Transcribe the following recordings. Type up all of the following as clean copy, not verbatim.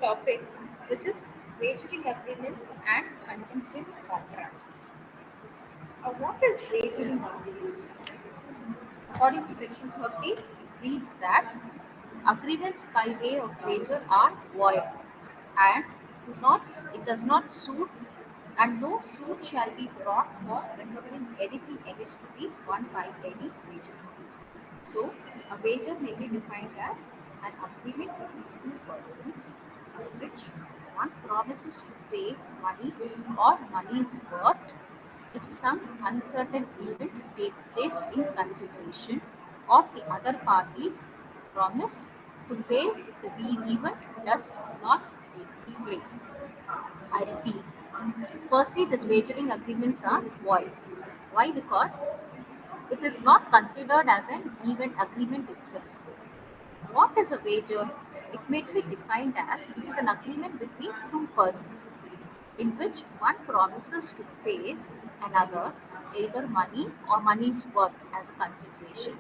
topic, which is wagering agreements and contingent contracts. What is wagering agreements? According to section 30, it reads that agreements by way of wager are void and it does not suit and no suit shall be brought for recovering anything alleged to be won by any wager. So, a wager may be defined as an agreement between two persons on which one promises to pay money or money's worth if some uncertain event takes place in consideration of the other party's promise to pay if the event does not take place. I repeat, firstly, these wagering agreements are void. Why? Because it is not considered as an event agreement itself. What is a wager? It may be defined as it is an agreement between two persons in which one promises to pay another either money or money's worth as a consideration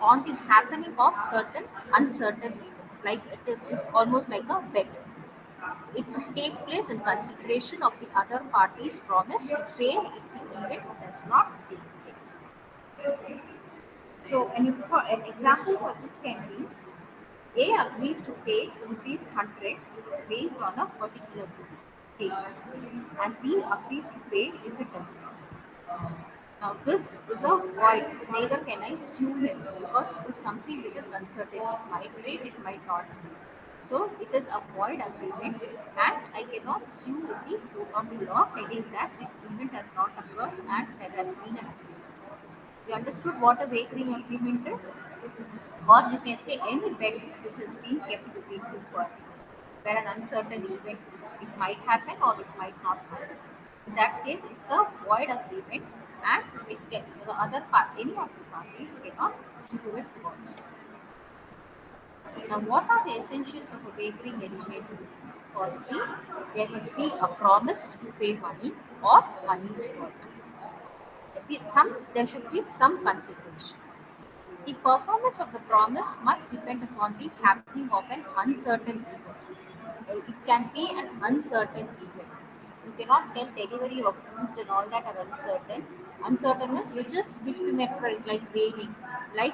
on the happening of certain uncertain events. Like it's almost like a bet. It will take place in consideration of the other party's promise to pay if the event does not take place. So an example for this can be A agrees to pay rupees 100 rains on a particular day, and B agrees to pay if it does not. Now, this is a void. Neither can I sue him because this is something which is uncertain. It might rain, it might not rain. So, it is a void agreement, and I cannot sue in the court of law telling that this event has not occurred and there has been an agreement. You understood what a wagering agreement is? Or you can say any bet which is being kept between two parties, where an uncertain event it might happen or it might not happen. In that case, it's a void agreement, and the other part, any of the parties cannot sue it also. Now, what are the essentials of a wagering agreement? Firstly, there must be a promise to pay money or money's worth. There should be some consideration. The performance of the promise must depend upon the happening of an uncertain event. It can be an uncertain event. You cannot tell delivery of goods and all that are uncertain. Uncertainness which is between like raining, like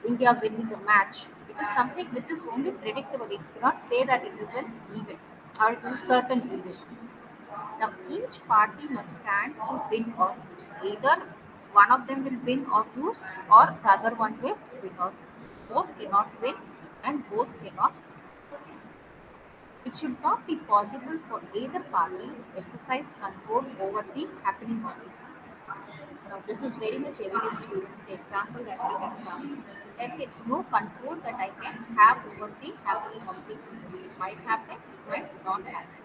India winning a match. It is something which is only predictable. You cannot say that it is an event or it is a certain event. Now, each party must stand to win or lose. Either one of them will win or lose, or the other one will win or lose. Both cannot win and both cannot. It should not be possible for either party to exercise control over the happening of it. Now, this is very much evidence to the example that we have done. There is no control that I can have over the happening of the event. It might happen, it might not happen.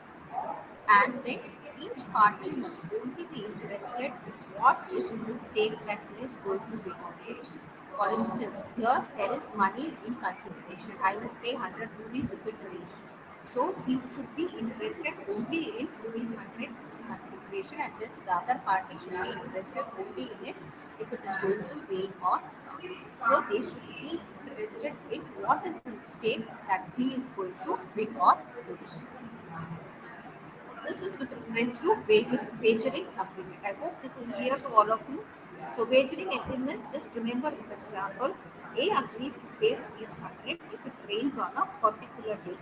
And then each party must only be interested in what is in the stake that he is going to win or lose. For instance, here there is money in consideration. I will pay 100 rupees if it rains. So he should be interested only in rupees 100 consideration, and this the other party should be interested only in it if it is going to rain or not. So they should be interested in what is in stake that he is going to win or lose. This is with reference to wagering agreement. I hope this is clear to all of you. So wagering agreements, just remember this example. A agrees to pay rupees 100 if it rains on a particular day,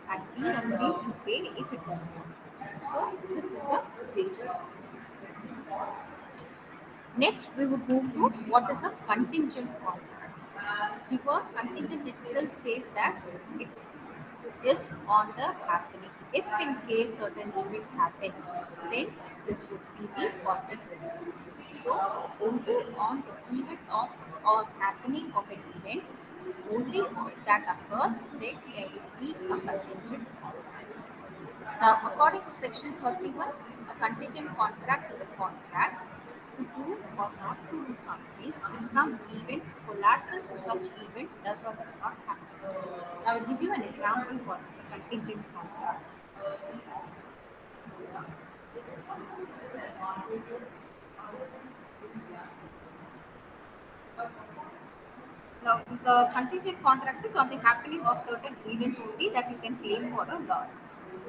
and B agrees to pay if it does not. So this is a wager. Next, we would move to what is a contingent contract. The word contingent itself says that it is on the happening. If in case certain event happens, then this would be the consequences. So only on the event of or happening of an event, only if that occurs, then there will be a contingent contract. Now, according to section 31, a contingent contract is a contract to do or not to do something if some event collateral to such event does or does not happen. Now, I will give you an example for this, a contingent contract. Now, the contingent contract is on the happening of certain events only that you can claim for a loss.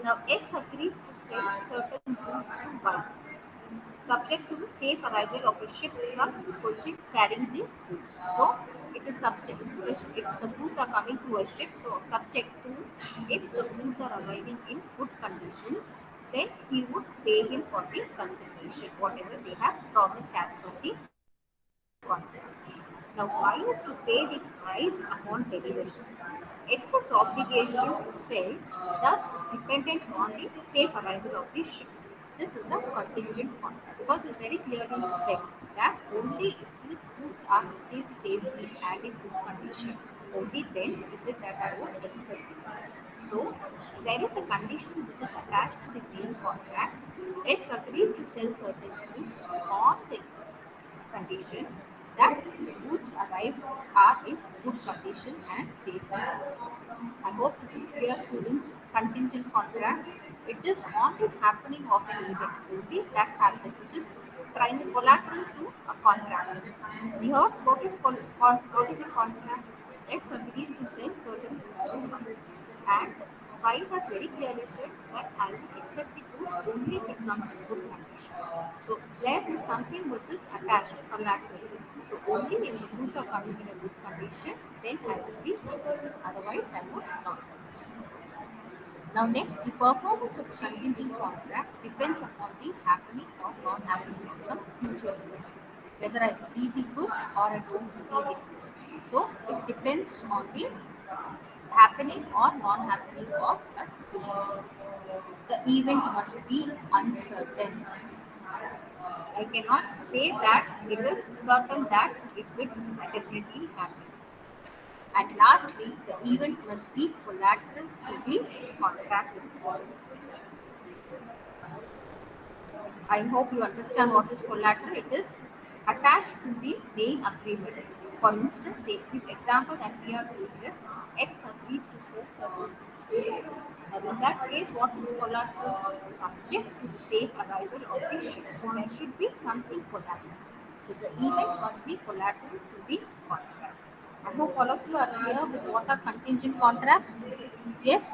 Now, X agrees to sell certain goods to Y, subject to the safe arrival of a ship from Kochi carrying the goods. So, it is subject. If the goods are coming to a ship, so subject to if the goods are arriving in good conditions, then he would pay him for the consideration, whatever they have promised as per the contract. Now, Y is to pay the price upon delivery. X's obligation to sell thus is dependent on the safe arrival of the ship. This is a contingent contract because it's very clearly said that only if the goods are received safely and in good condition, only then is it that I would accept it. So, there is a condition which is attached to the main contract. X agrees to sell certain goods on the condition that the goods arrived are in good condition and safe. I hope this is clear, students. Contingent contracts. It is on the happening of an event only that happens, which is primary collateral to a contract. See here, what is a contract? X agrees to sell certain goods to one. And Y has very clearly said that I will accept the goods only if it comes in good condition. So there is something which is attached, collateral. So only when the goods are coming in a good condition, then I will be paying. Otherwise, I would not. Now next, the performance of a contingent contract depends upon the happening or non-happening of some future event. Whether I receive the goods or I don't receive the goods. So it depends on the happening or non-happening of an event. The event must be uncertain. I cannot say that it is certain that it will definitely happen. And lastly, the event must be collateral to the contract itself. I hope you understand what is collateral. It is attached to the main agreement. For instance, the example that we are doing is X agrees to sell certain goods. And in that case, what is collateral? Subject to the safe arrival of the ship. So there should be something collateral. So the event must be collateral to the contract. I hope all of you are clear with what are contingent contracts. Yes.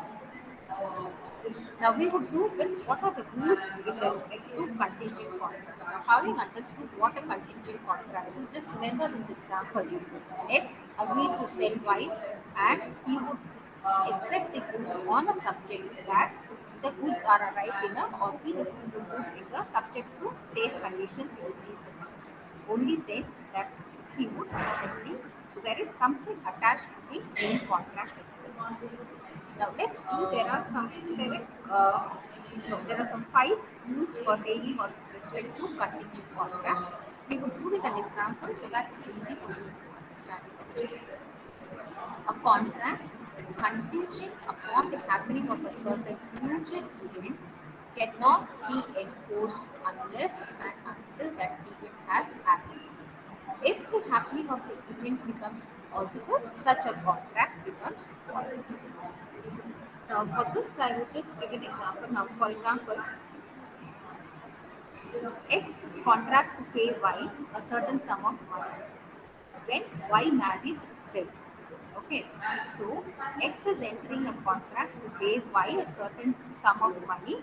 Now we would do with what are the rules in respect to contingent contract. Now, having understood what a contingent contract is, just remember this example. X agrees to sell Y and he would accept the goods on a subject that the goods are arrived in a or he receives a good in the subject to safe conditions he receives the goods. Only then that he would accept the. So there is something attached to the main contract itself. Now let's do. There are some seven. No, there are some five rules pertaining or respect to contingent contracts. We would do with an example so that it's easy for you to understand. A contract contingent upon the happening of a certain future event cannot be enforced unless and until that event has happened. If the happening of the event becomes impossible, such a contract becomes void. Now, for this, I would just give an example. Now, for example, X contract to pay Y a certain sum of money when Y marries Z. Okay, so X is entering a contract to pay Y a certain sum of money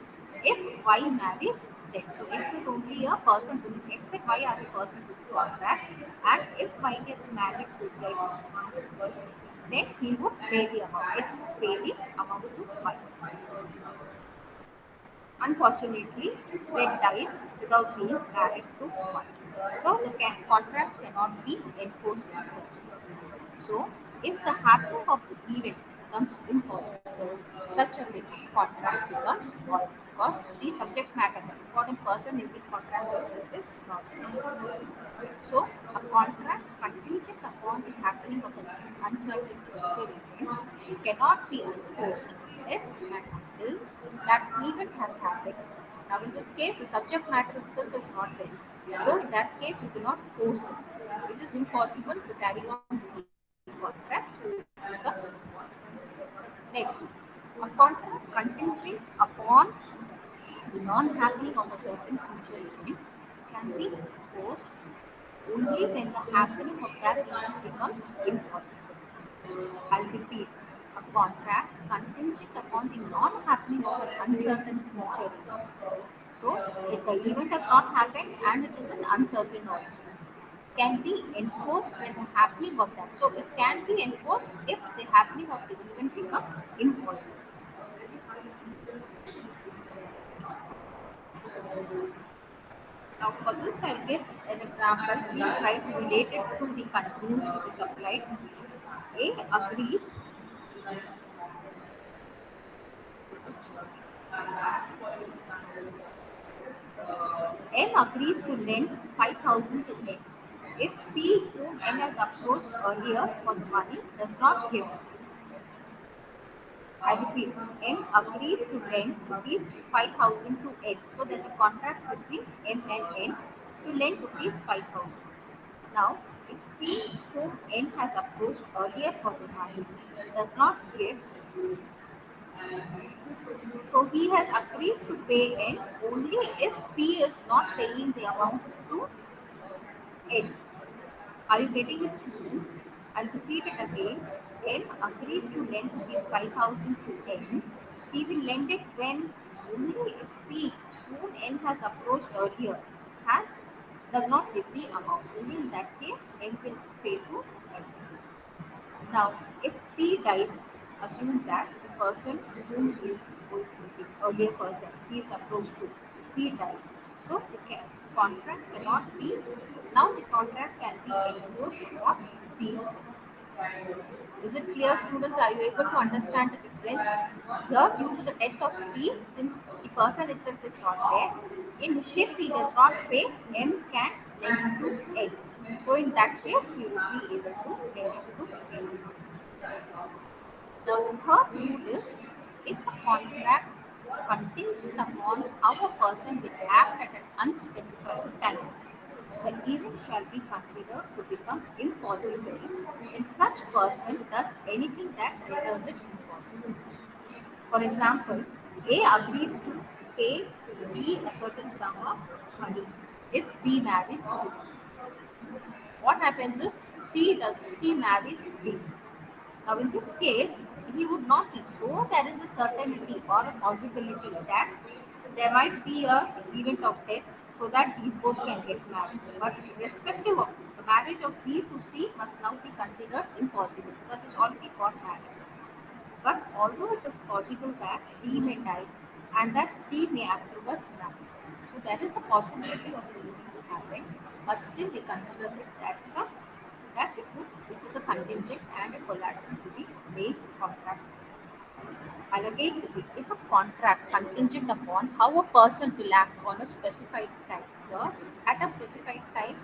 if Y marries Z. So X is only a person to the X and Y are the person to the contract, and if Y gets married to Z, then he would pay the amount. X would pay the amount to Y. Unfortunately, Z dies without being married to Y. So the contract cannot be enforced in such a case. So if the happening of the event becomes impossible, such a contract becomes void because the subject matter, the important person in the contract itself is not there. So, a contract contingent upon the happening of an uncertain future event cannot be enforced unless and until that event has happened. Now, in this case, the subject matter itself is not there. So, in that case, you cannot force it. It is impossible to carry on with the contract, so it becomes void. Next, a contract contingent upon the non-happening of a certain future event can be forced only when the happening of that event becomes impossible. I'll repeat. A contract contingent upon the non-happening of an uncertain future event. So, if the event has not happened and it is an uncertain also, can be enforced when the happening of that. So, it can be enforced if the happening of the event becomes impossible. Now, for this, I'll give an example. Please try to relate it to the rules which is applied. A agrees. N agrees to lend 5,000 to N. If P, whom N has approached earlier for the money, does not give, I repeat, N agrees to lend rupees 5,000 to N. So there's a contract between M and N to lend rupees 5,000. Now, if P, whom N has approached earlier for the money, does not give, so he has agreed to pay N only if P is not paying the amount to N. Are you getting it, students? I'll repeat it again. N agrees to lend rupees 5,000 to N. He will lend it when only if P, whom N has approached earlier, has does not give the amount. Only in that case, N will pay to N. Now, if P dies, assume that the person whom is going to receive, earlier person, he is approached to, P dies. So the contract cannot be, now the contract can be enforced on P's death. Is it clear, students? Are you able to understand the difference? Here, due to the death of P, since the person itself is not there, in if he does not pay, M can lend to N. So in that case, we will be able to lend it to N. The third rule is if a contract contingent upon how a person will act at an unspecified time, the event shall be considered to become impossible when such person does anything that renders it impossible. For example, A agrees to pay B a certain sum of money if B marries C. What happens is C marries B. Now, in this case, he would not, though there is a certainty or a possibility that there might be a event of death so that these both can get married. But irrespective of the marriage of B to C must now be considered impossible because he's already got married. But although it is possible that D may die and that C may afterwards marry, so there is a possibility of an event to happen, but still we consider it that is a it is a contingent and a collateral to the main contract itself. I'll again repeat, if a contract contingent upon how a person will act on a specified time, here at a specified time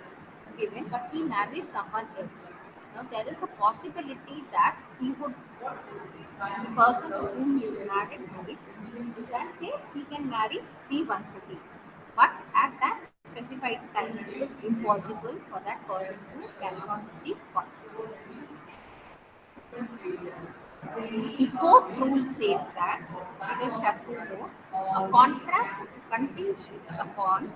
is given, but he marries someone else. Now there is a possibility that he would, the person to whom he is married marries. In that case, he can marry C once again. But at that specified time, it is impossible for that person to carry on with the contract. The fourth rule says that it is have to know a contract contingent upon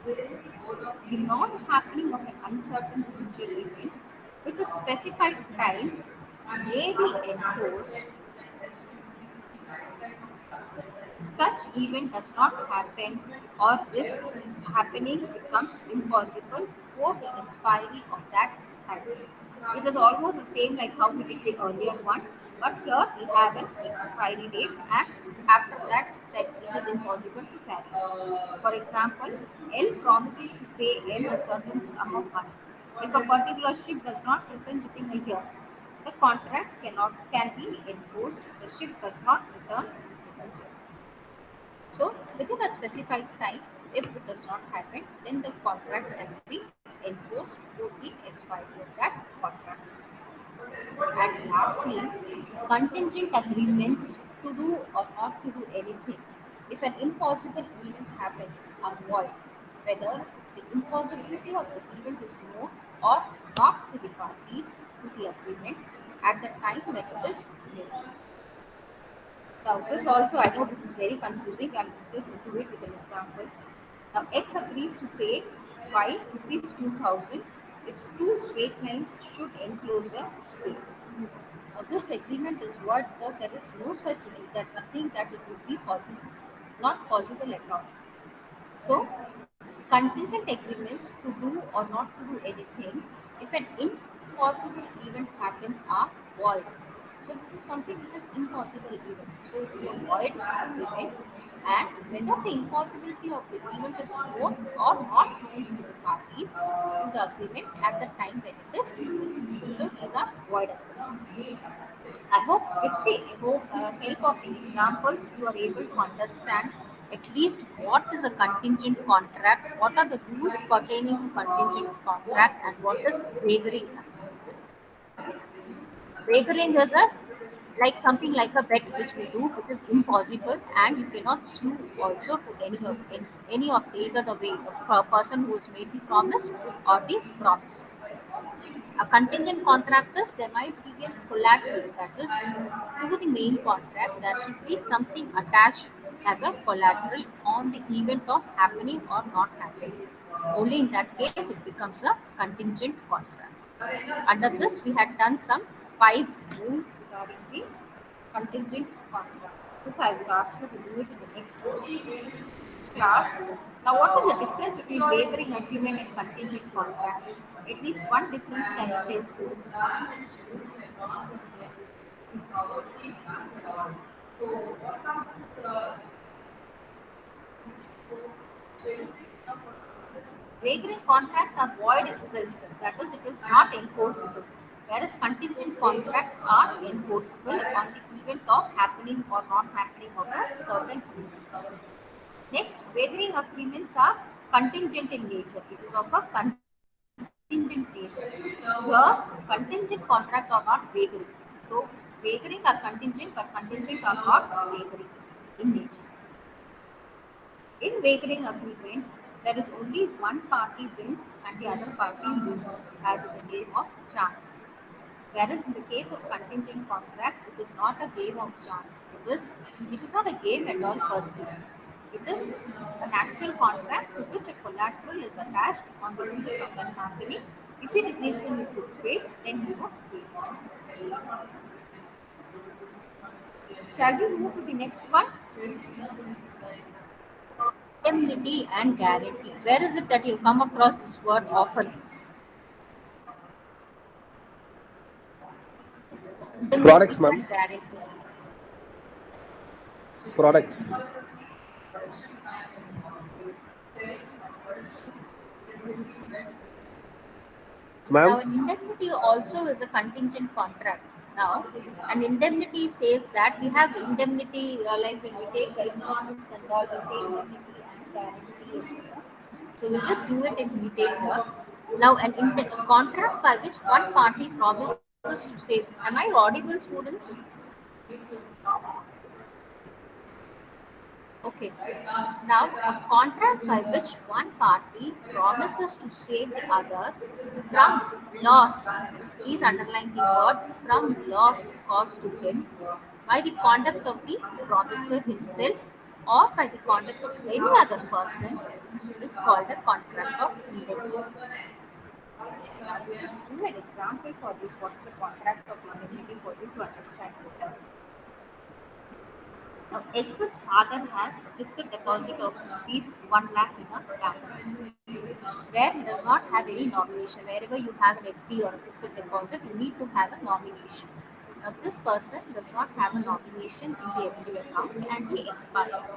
the non-happening of an uncertain future event with a specified time may be enforced. Such event does not happen or is happening becomes impossible before the expiry of that time. It is almost the same like how we did the earlier one, but here we have an expiry date and after that it is impossible to carry. For example, L promises to pay M a certain sum of money. If a particular ship does not return within a year, the contract can be enforced. The ship does not return within a year. So within a specified time, if it does not happen, then the contract can be enforced before the expiry of that contract. And lastly, contingent agreements to do or not to do anything. If an impossible event happens are void, whether the impossibility of the event is known or not to the parties to the agreement at the time when it is made. Now, this also, I know this is very confusing. I'll just do it with an example. Now, X agrees to pay Y rupees 2,000 its two straight lines should enclose a space. This agreement is void because there is no such that nothing that it would be possible. This is not possible at all. So, contingent agreements to do or not to do anything if an impossible event happens are void. So, this is something which is impossible event. So, it is a void event, and whether the impossibility of the event is known or not known to the parties to the agreement at the time when it is. So, these are void agreements. I hope with the help of the examples, you are able to understand at least what is a contingent contract, what are the rules pertaining to contingent contract, and what is wagering. Wagering is a like something like a bet which we do, which is impossible, and you cannot sue also to any of either the way the person who has made the promise or the promise. A contingent contract is there might be a collateral that is to the main contract. There should be something attached as a collateral on the event of happening or not happening. Only in that case it becomes a contingent contract. Under this, we had done some five rules regarding the contingent contract. This I would ask you to do it in the next class. Now, what is the difference between wavering agreement and contingent contract? At least one difference can you tell students? Wagering contracts are void itself, that is, it is not enforceable. Whereas contingent contracts are enforceable on the event of happening or not happening of a certain event. Next, wagering agreements are contingent in nature. It is of a contingent nature. Here, contingent contracts are not wagering. So, wagering are contingent, but contingent are not wagering in nature. In wagering agreement, there is only one party wins and the other party loses, as in the game of chance. Whereas in the case of contingent contract, it is not a game of chance. It is not a game at all, firstly. It is an actual contract to which a collateral is attached on the event of that happening. If he receives them in good faith, then he will pay. Shall we move to the next one? Indemnity and guarantee. Where is it that you come across this word often? Indemnity Products, ma'am. and guarantee. Product, Now, ma'am. an indemnity also is a contingent contract. Now, an indemnity says that we have indemnity, like when we take the insurance and all, we say indemnity and guarantee, etc. So, we just do it in detail here. Now, contract by which one party promises to save. Am I audible, students? Okay. Now, a contract by which one party promises to save the other from loss. Please underline the word from loss caused to him by the conduct of the promiser himself or by the conduct of any other person is called a contract of indemnity. Now, just do an example for this. What is a contract of indemnity for you to understand better? X's father has a fixed deposit of rupees 1 lakh in a bank where he does not have any nomination. Wherever you have an FD or a fixed deposit, you need to have a nomination. Now, this person does not have a nomination in the FD account and he expires.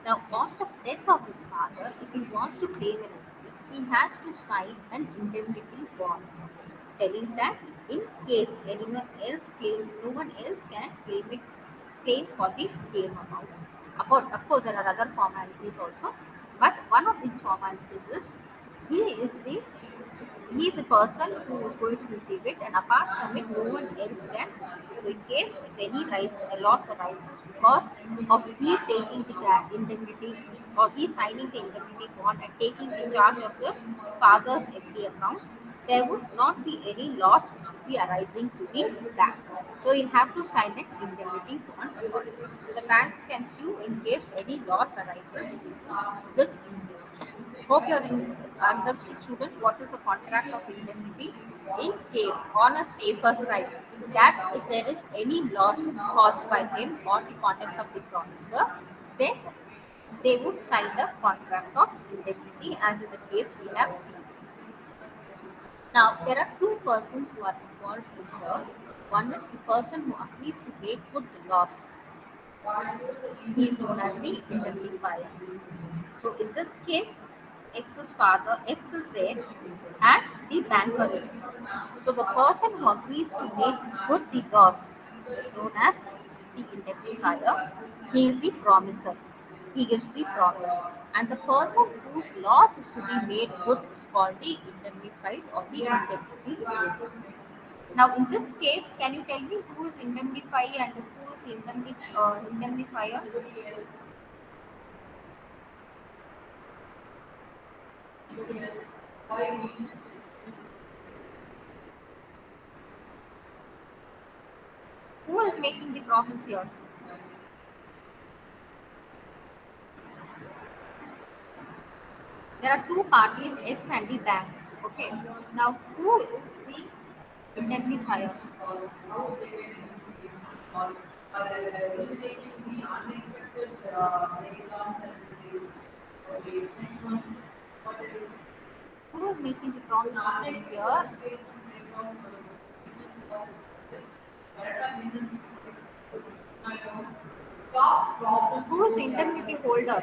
Now, on the death of his father, if he wants to claim an FD, he has to sign an indemnity bond telling that in case anyone else claims, no one else can claim for the same amount. Of course, there are other formalities also, but one of these formalities is he is the he is the person who is going to receive it, and apart from it, no one else can receive it. So, in case if any loss arises because of he taking the indemnity or he signing the indemnity bond and taking the charge of the father's FD account, there would not be any loss which would be arising to the bank. So, you'll have to sign an indemnity bond accordingly. So, the bank can sue in case any loss arises to this incident. Hope you are understood, student, what is a contract of indemnity. In case, on a safer side, that if there is any loss caused by him or the conduct of the promiser, then they would sign the contract of indemnity as in the case we have seen. Now, there are two persons who are involved here. One is the person who agrees to make good the loss. He is known as the indemnifier. So, in this case, X's father, X is there, and the banker is there. So, the person who agrees to make good the loss is known as the indemnifier. He is the promiser. He gives the promise. And the person whose loss is to be made good is called the indemnified or the indemnity holder. Now, in this case, can you tell me who is indemnified and who is indemnifier? Who is making the promise here? There are two parties, X and the bank. Okay. Now, who is the indemnifier? Who is making the promise here? Who is the indemnity holder?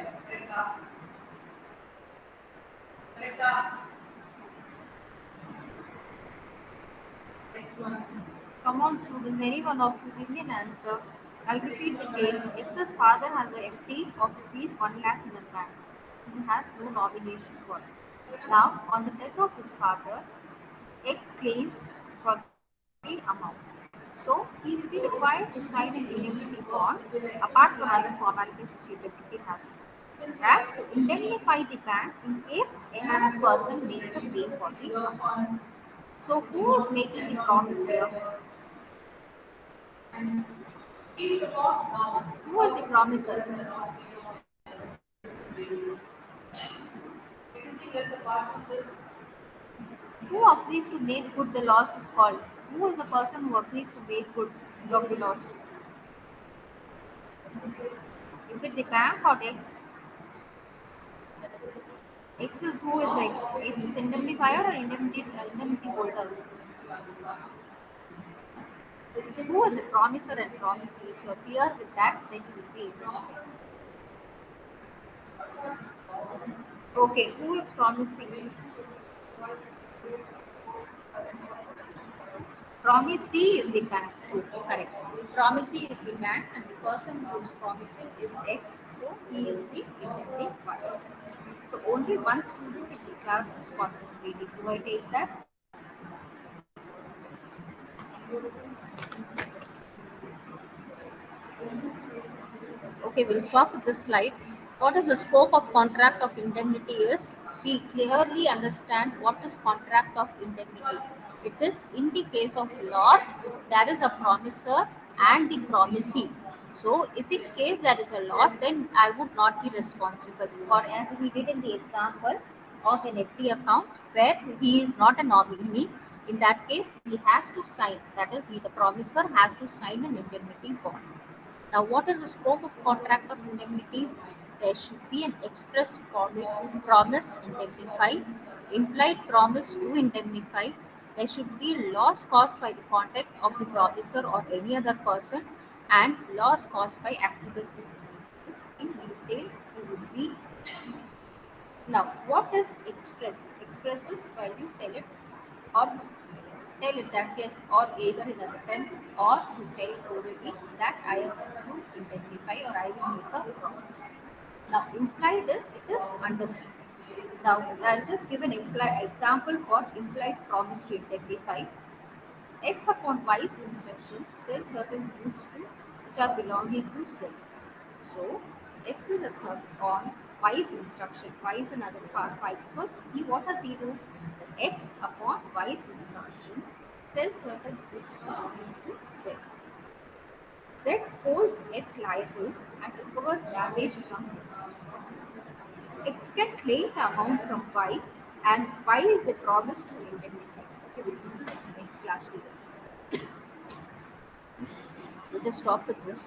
Come on, students, any one of you give me an answer. I'll repeat the case. X's father has a FD of rupees 1 lakh in the bank. He has no nomination for it. Now, on the death of his father, X claims for the amount. So, he will be required to sign an indemnity bond apart from other formalities which indemnity has to do. That to indemnify the bank in case another person makes a claim for the amount. So, who is making the promise here? Who is the promiser? Who agrees to make good the loss is called? Who is the person who agrees to make good of the loss? Is it the bank or X? X is who is X? X is indemnifier or indemnity holder? Who is the promiser and promisee? If you are clear with that, then you will be able. Okay, who is promising? Promisee is the bank. Okay, correct. Promisee is the bank, and the person who is promising is X, so he is the indemnifier. So only one student in the class is concentrating. Do I take that? Okay, we'll stop with this slide. What is the scope of contract of indemnity is? See, clearly understand what is contract of indemnity. It is in the case of loss, there is a promiser and the promisee. So, if in case there is a loss, then I would not be responsible. Or as we did in the example of an FD account where he is not a nominee, in that case, he has to sign. That is, the promiser has to sign an indemnity bond. Now, what is the scope of contract of indemnity? There should be an express promise indemnify, implied promise to indemnify. There should be loss caused by the conduct of the promiser or any other person, and loss caused by accidents and injuries. This in detail you would be. Now, what is express? Express is while you or tell it that yes, or either in a written or to tell orally that I am going to indemnify or I will make a promise. Now, implied is it is understood. Now, I'll just give an example for implied promise to indemnify. X upon Y's instruction sells certain goods to which are belonging to Z. So X is a third on Y's instruction. Y is another part. Y. So he what does he do? X upon Y's instruction sells certain goods belonging to Z. Z holds X liable and recovers damage from him. X can claim the amount from Y, and Y is a promise to indemnify. Okay, we'll do this in the next class. We'll just stop with this.